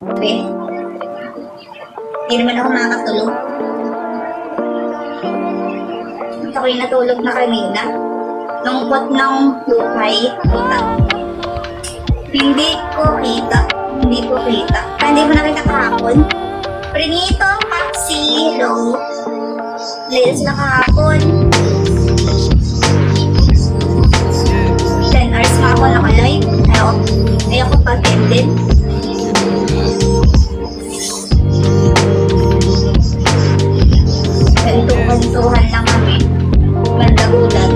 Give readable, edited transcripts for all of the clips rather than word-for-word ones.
Okay. Hindi naman ako makakatulog. At ako'y natulog na kanina. Lungkot ng buhay. Hindi ko kita. Hindi mo nakita kahapon. Prinito, Maxi, hello. Layas na kahapon. 10 hours nga ako naka-live. Ayoko pa-attended. Gantuhan lang kami. Bandagulan.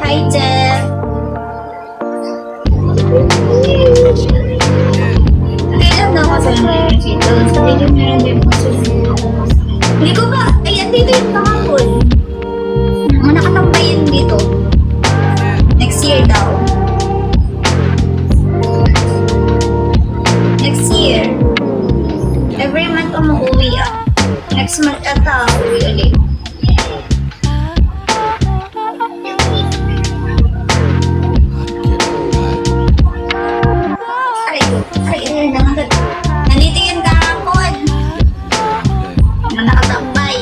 Hi, Jeff. Kailan na ako sa mga dito? Hindi ko ba? Ay, dito yung kahapon. Mga nakatambayan dito. Next year daw. Next year. Every month umuwi ah. Next month ata uwi ulit. Ay, naman. Nandito yung kahapon. Mga nakatambay.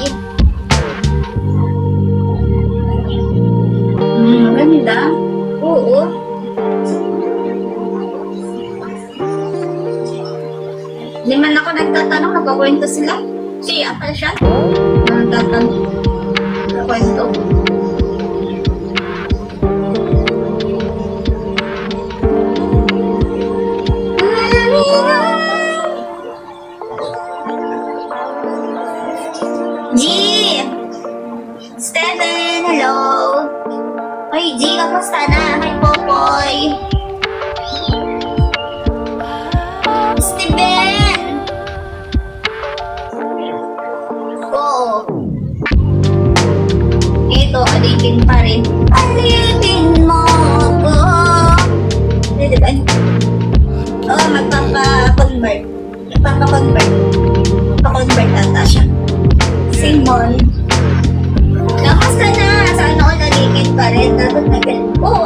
Maganda. Oo. Di man ako nagtatanong, nagkakwento sila. Siya pala siya. Nagtatanong. Nagkakwento. G! Steven, hello! Ay, G, kamusta na? Hi, Popoy! Steven! Oo. Ito, alipin pa rin. Alipin mo ko! Diba? Oo, magpapa-convert. Magpapa-convert ata siya. Simon. Kamusta na? Sana ako naligid pa rin. Dapat oo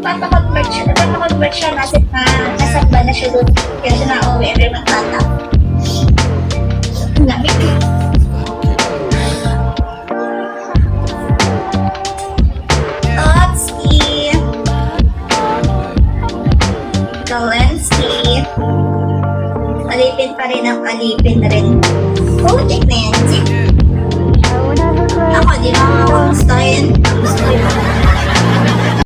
magpapa-convert siya. Nagpapa-convert siya. Nasa ba na siya doon. Kaya siya na-uwi every month ata. Ang lamig eh. Totski. Kalensky. Alipin pa rin ang alipin rin. Oh, check na yan.